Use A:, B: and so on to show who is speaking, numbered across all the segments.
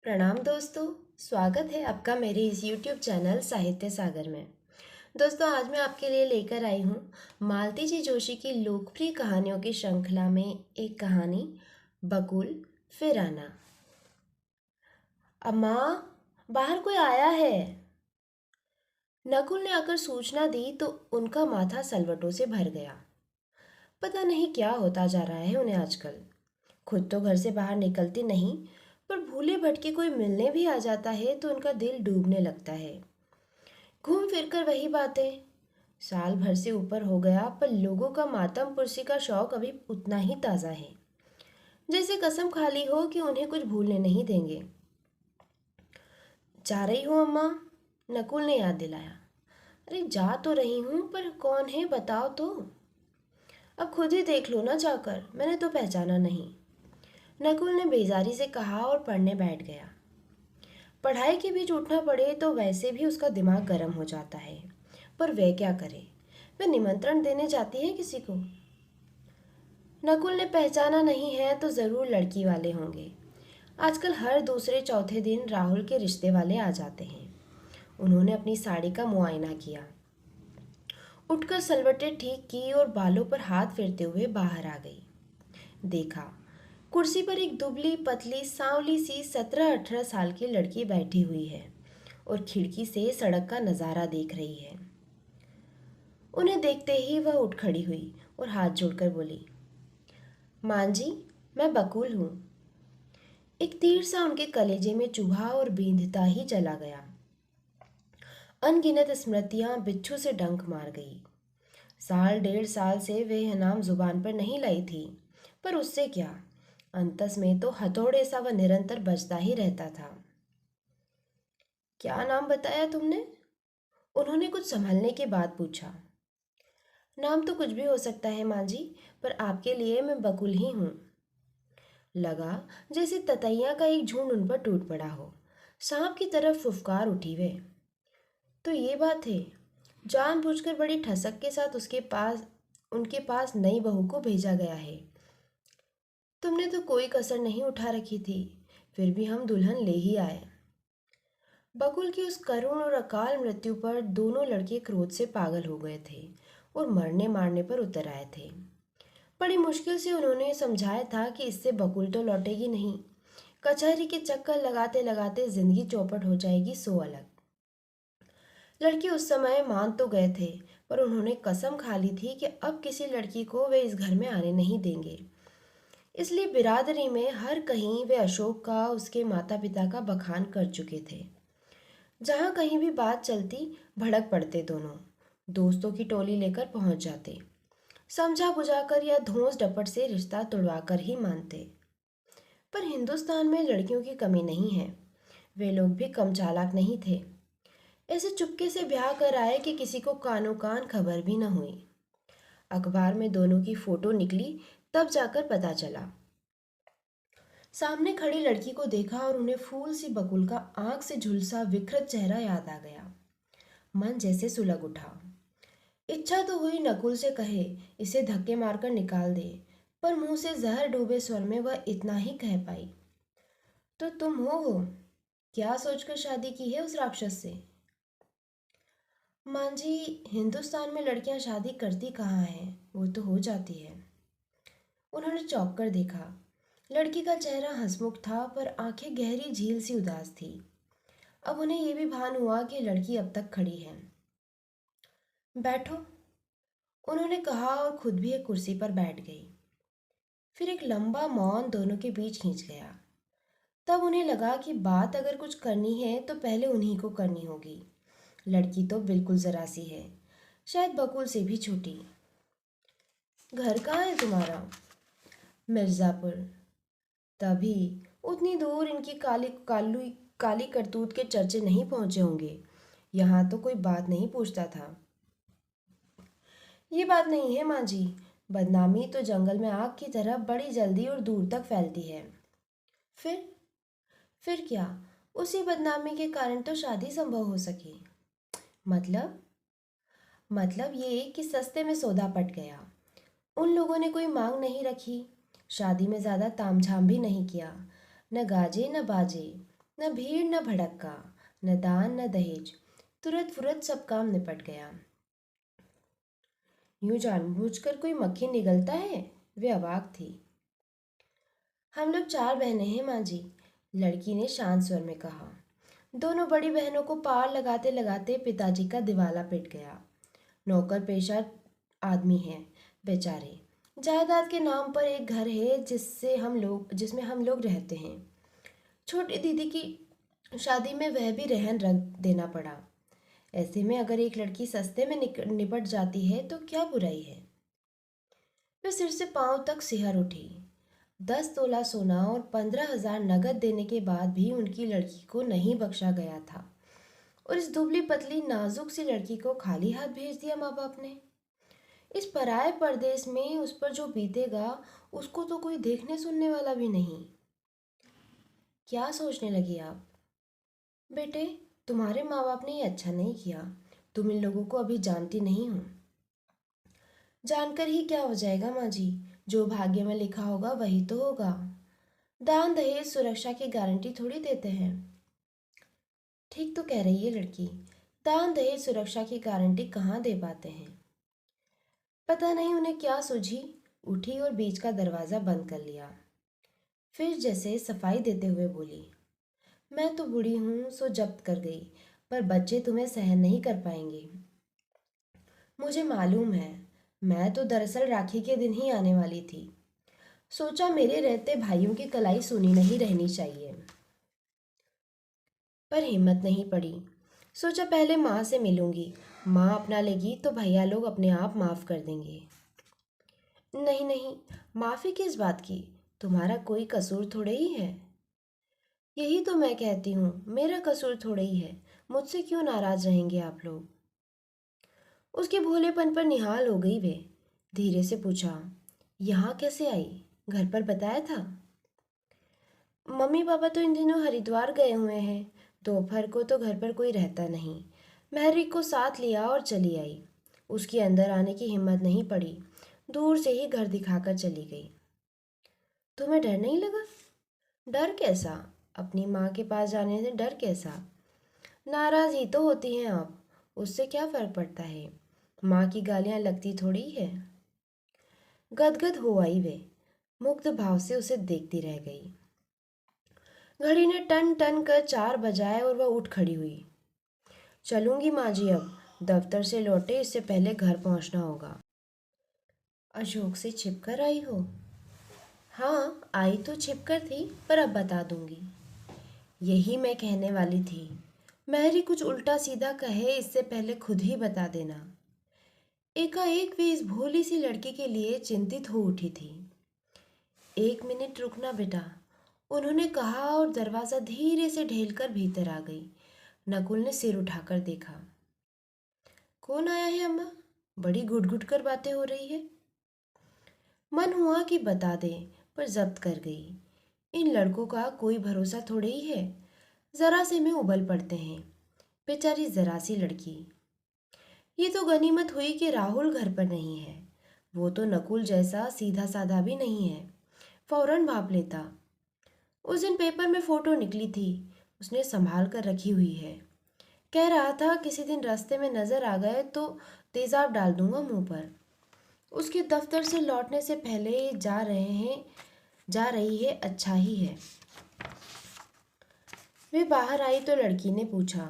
A: प्रणाम दोस्तों। स्वागत है आपका मेरे इस YouTube चैनल साहित्य सागर में। दोस्तों, आज मैं आपके लिए लेकर आई हूँ मालती जी जोशी की लोकप्रिय कहानियों की श्रृंखला में एक कहानी, बकुल फिर आना। अम्मा, बाहर कोई आया है। नकुल ने आकर सूचना दी तो उनका माथा सलवटों से भर गया। पता नहीं क्या होता जा रहा है उन्हें आजकल। खुद तो घर से बाहर निकलती नहीं, पर भूले भटके कोई मिलने भी आ जाता है तो उनका दिल डूबने लगता है। घूम फिर कर वही बातें। साल भर से ऊपर हो गया, पर लोगों का मातम पुरसी का शौक अभी उतना ही ताज़ा है, जैसे कसम खा ली हो कि उन्हें कुछ भूलने नहीं देंगे। जा रही हो अम्मा? नकुल ने याद दिलाया। अरे जा तो रही हूँ, पर कौन है बताओ तो। अब खुद ही देख लो ना जाकर, मैंने तो पहचाना नहीं। नकुल ने बेजारी से कहा और पढ़ने बैठ गया। पढ़ाई के बीच उठना पड़े तो वैसे भी उसका दिमाग गर्म हो जाता है, पर वह क्या करे। वह निमंत्रण देने जाती है किसी को। नकुल ने पहचाना नहीं है तो ज़रूर लड़की वाले होंगे। आजकल हर दूसरे चौथे दिन राहुल के रिश्ते वाले आ जाते हैं। उन्होंने अपनी साड़ी का मुआयना किया, उठकर सलवटें ठीक की और बालों पर हाथ फेरते हुए बाहर आ गई। देखा, कुर्सी पर एक दुबली पतली सांवली सी 17-18 साल की लड़की बैठी हुई है और खिड़की से सड़क का नज़ारा देख रही है। उन्हें देखते ही वह उठ खड़ी हुई और हाथ जोड़कर बोली, मां जी, मैं बकुल हूँ। एक तीर सा उनके कलेजे में चुभा और बींधता ही चला गया। अनगिनत स्मृतियां बिच्छू से डंक मार गई। साल डेढ़ साल से वे यह नाम जुबान पर नहीं लाई थी, पर उससे क्या, अंतस में तो हथौड़े सा वह निरंतर बजता ही रहता था। क्या नाम बताया तुमने? उन्होंने कुछ संभलने के बाद पूछा। नाम तो कुछ भी हो सकता है माँ जी, पर आपके लिए मैं बकुल ही हूँ। लगा जैसे ततैया का एक झुंड उन पर टूट पड़ा हो। सांप की तरफ फुफकार उठी वे। तो ये बात है, जानबूझकर बड़ी ठसक के साथ उनके पास नई बहू को भेजा गया है। तुमने तो कोई कसर नहीं उठा रखी थी, फिर भी हम दुल्हन ले ही आए। बकुल की उस करुण और अकाल मृत्यु पर दोनों लड़के क्रोध से पागल हो गए थे और मरने मारने पर उतर आए थे। बड़ी मुश्किल से उन्होंने समझाया था कि इससे बकुल तो लौटेगी नहीं। कचहरी के चक्कर लगाते लगाते जिंदगी चौपट हो जाएगी सो अलग। लड़के उस समय मान तो गए थे, पर उन्होंने कसम खा ली थी कि अब किसी लड़की को वे इस घर में आने नहीं देंगे। इसलिए बिरादरी में हर कहीं वे अशोक का, उसके माता पिता का बखान कर चुके थे। जहाँ कहीं भी बात चलती, भड़क पड़ते दोनों। दोस्तों की टोली लेकर पहुंच जाते। समझा बुझाकर या धौंस डपट से रिश्ता तुड़वा कर ही मानते। पर हिंदुस्तान में लड़कियों की कमी नहीं है। वे लोग भी कम चालाक नहीं थे। ऐसे चुपके से ब्याह कर आए कि किसी को कानो कान खबर भी न हुई। अखबार में दोनों की फोटो निकली, तब जाकर पता चला। सामने खड़ी लड़की को देखा और उन्हें फूल सी बकुल का आंख से झुलसा विकृत चेहरा याद आ गया। मन जैसे सुलग उठा। इच्छा तो हुई नकुल से कहे, इसे धक्के मारकर निकाल दे, पर मुंह से जहर डूबे स्वर में वह इतना ही कह पाई, तो तुम हो वो। क्या सोचकर शादी की है उस राक्षस से? मां जी, हिंदुस्तान में लड़कियां शादी करती कहाँ हैं, वो तो हो जाती है। उन्होंने चौंक कर देखा। लड़की का चेहरा हंसमुख था, पर आंखें गहरी झील सी उदास थी। अब उन्हें यह भी भान हुआ कि लड़की अब तक खड़ी है। बैठो, उन्होंने कहा और खुद भी एक कुर्सी पर बैठ गई। फिर एक लंबा मौन दोनों के बीच खींच गया। तब उन्हें लगा कि बात अगर कुछ करनी है तो पहले उन्हीं को करनी होगी। लड़की तो बिल्कुल जरा सी है, शायद बकुल से भी छोटी। घर कहाँ है तुम्हारा? मिर्ज़ापुर। तभी उतनी दूर इनकी काली करतूत के चर्चे नहीं पहुंचे होंगे। यहाँ तो कोई बात नहीं पूछता था। ये बात नहीं है माँ जी, बदनामी तो जंगल में आग की तरह बड़ी जल्दी और दूर तक फैलती है। फिर फिर क्या, उसी बदनामी के कारण तो शादी संभव हो सकी। मतलब मतलब ये कि सस्ते में सौदा पट गया। उन लोगों ने कोई मांग नहीं रखी। शादी में ज़्यादा तामझाम भी नहीं किया। न गाजे न बाजे, न भीड़ न भड़क्का, न दान न दहेज, तुरंत फुरत सब काम निपट गया। यूं जानबूझकर कोई मक्खी निगलता है? वे अवाक थी। हम लोग 4 बहनें हैं माँ जी, लड़की ने शांत स्वर में कहा। दोनों बड़ी बहनों को पार लगाते लगाते पिताजी का दिवाला पिट गया। नौकर पेशा आदमी हैं बेचारे। जायदाद के नाम पर एक घर है जिसमें हम लोग रहते हैं। छोटी दीदी की शादी में वह भी रहन रख देना पड़ा। ऐसे में अगर एक लड़की सस्ते में निपट जाती है तो क्या बुराई है। वे सिर से पांव तक सिहर उठी। 10 तोला सोना और 15,000 नगद देने के बाद भी उनकी लड़की को नहीं बख्शा गया था, और इस दुबली पतली नाजुक सी लड़की को खाली हाथ भेज दिया माँ बाप ने। इस पराए परदेश में उस पर जो बीतेगा उसको तो कोई देखने सुनने वाला भी नहीं। क्या सोचने लगी आप? बेटे, तुम्हारे माँ बाप ने ये अच्छा नहीं किया। तुम इन लोगों को अभी जानती नहीं हो। जानकर ही क्या हो जाएगा माँ जी, जो भाग्य में लिखा होगा वही तो होगा। दान दहेज सुरक्षा की गारंटी थोड़ी देते हैं। ठीक तो कह रही है लड़की, दान दहेज सुरक्षा की गारंटी कहाँ दे पाते हैं। पता नहीं उन्हें क्या सूझी, उठी और बीच का दरवाज़ा बंद कर लिया। फिर जैसे सफाई देते हुए बोली, मैं तो बूढ़ी हूँ सो जब्त कर गई, पर बच्चे तुम्हें सहन नहीं कर पाएंगे। मुझे मालूम है, मैं तो दरअसल राखी के दिन ही आने वाली थी। सोचा मेरे रहते भाइयों की कलाई सुनी नहीं रहनी चाहिए, पर हिम्मत नहीं पड़ी। सोचा पहले माँ से मिलूंगी, माँ अपना लेगी तो भैया लोग अपने आप माफ़ कर देंगे। नहीं नहीं, माफ़ी किस बात की, तुम्हारा कोई कसूर थोड़े ही है। यही तो मैं कहती हूँ, मेरा कसूर थोड़े ही है, मुझसे क्यों नाराज रहेंगे आप लोग। उसके भोलेपन पर निहाल हो गई वे। धीरे से पूछा, यहाँ कैसे आई? घर पर बताया था? मम्मी पापा तो इन दिनों हरिद्वार गए हुए हैं, दोपहर को तो घर पर कोई रहता नहीं। महरी को साथ लिया और चली आई। उसकी अंदर आने की हिम्मत नहीं पड़ी, दूर से ही घर दिखाकर चली गई। तुम्हें डर नहीं लगा? डर कैसा? अपनी माँ के पास जाने से डर कैसा? नाराज ही तो होती हैं आप, उससे क्या फर्क पड़ता है। माँ की गालियाँ लगती थोड़ी है। गदगद हो आई वे, मुग्ध भाव से उसे देखती रह गई। घड़ी ने टन टन कर 4 बजाए और वह उठ खड़ी हुई। चलूंगी माँ जी, अब दफ्तर से लौटे इससे पहले घर पहुंचना होगा। अशोक से छिपकर आई हो? हाँ, आई तो छिपकर थी, पर अब बता दूंगी। यही मैं कहने वाली थी, मैरी कुछ उल्टा सीधा कहे इससे पहले खुद ही बता देना। एकाएक वे इस भोली सी लड़की के लिए चिंतित हो उठी थी। 1 मिनट रुकना बेटा, उन्होंने कहा और दरवाज़ा धीरे से ढेलकर भीतर आ गई। नकुल ने सिर उठाकर देखा। कौन आया है अम्मा? बड़ी घुट घुट कर बातें हो रही है। मन हुआ कि बता दे, पर जब्त कर गई। इन लड़कों का कोई भरोसा थोड़े ही है, जरा से में उबल पड़ते हैं। बेचारी जरा सी लड़की। ये तो गनीमत हुई कि राहुल घर पर नहीं है। वो तो नकुल जैसा सीधा साधा भी नहीं है, फौरन भाप लेता। उस दिन पेपर में फोटो निकली थी, उसने संभाल कर रखी हुई है। कह रहा था किसी दिन रास्ते में नजर आ गए तो तेजाब डाल दूंगा मुंह पर। उसके दफ्तर से लौटने से पहले जा रही है, अच्छा ही है। वे बाहर आई तो लड़की ने पूछा,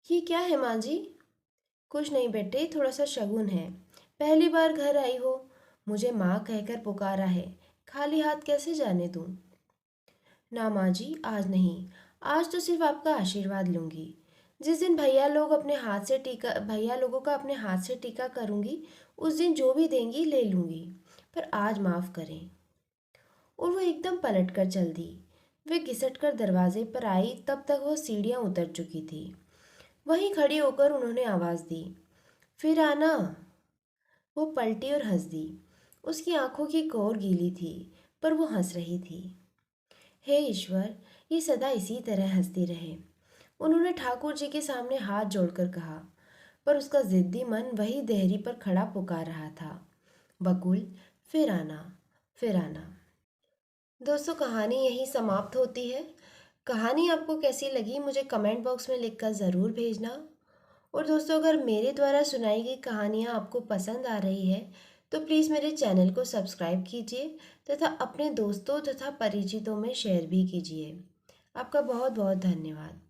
A: ये क्या है माँ जी? कुछ नहीं बेटे, थोड़ा सा शगुन है। पहली बार घर आई हो, मुझे माँ कहकर पुकारा है, खाली हाथ कैसे जाने दूँ। ना माँ जी, आज नहीं, आज तो सिर्फ आपका आशीर्वाद लूंगी। जिस दिन भैया लोगों का अपने हाथ से टीका करूंगी, उस दिन जो भी देंगी ले लूंगी, पर आज माफ़ करें। और वो एकदम पलट कर चल दी। वे घिसट कर दरवाजे पर आई, तब तक वो सीढ़ियाँ उतर चुकी थी। वहीं खड़ी होकर उन्होंने आवाज़ दी, फिर आना। वो पलटी और हंस दी। उसकी आंखों की कोर गीली थी, पर वो हंस रही थी। हे ईश्वर, ये सदा इसी तरह हंसती रहे, उन्होंने ठाकुर जी के सामने हाथ जोड़कर कहा। पर उसका जिद्दी मन वही देहरी पर खड़ा पुकार रहा था, बकुल, फिर आना, फिर आना। दोस्तों, कहानी यहीं समाप्त होती है। कहानी आपको कैसी लगी मुझे कमेंट बॉक्स में लिखकर ज़रूर भेजना। और दोस्तों, अगर मेरे द्वारा सुनाई गई कहानियाँ आपको पसंद आ रही है तो प्लीज़ मेरे चैनल को सब्सक्राइब कीजिए तथा अपने दोस्तों तथा परिचितों में शेयर भी कीजिए। आपका बहुत बहुत धन्यवाद।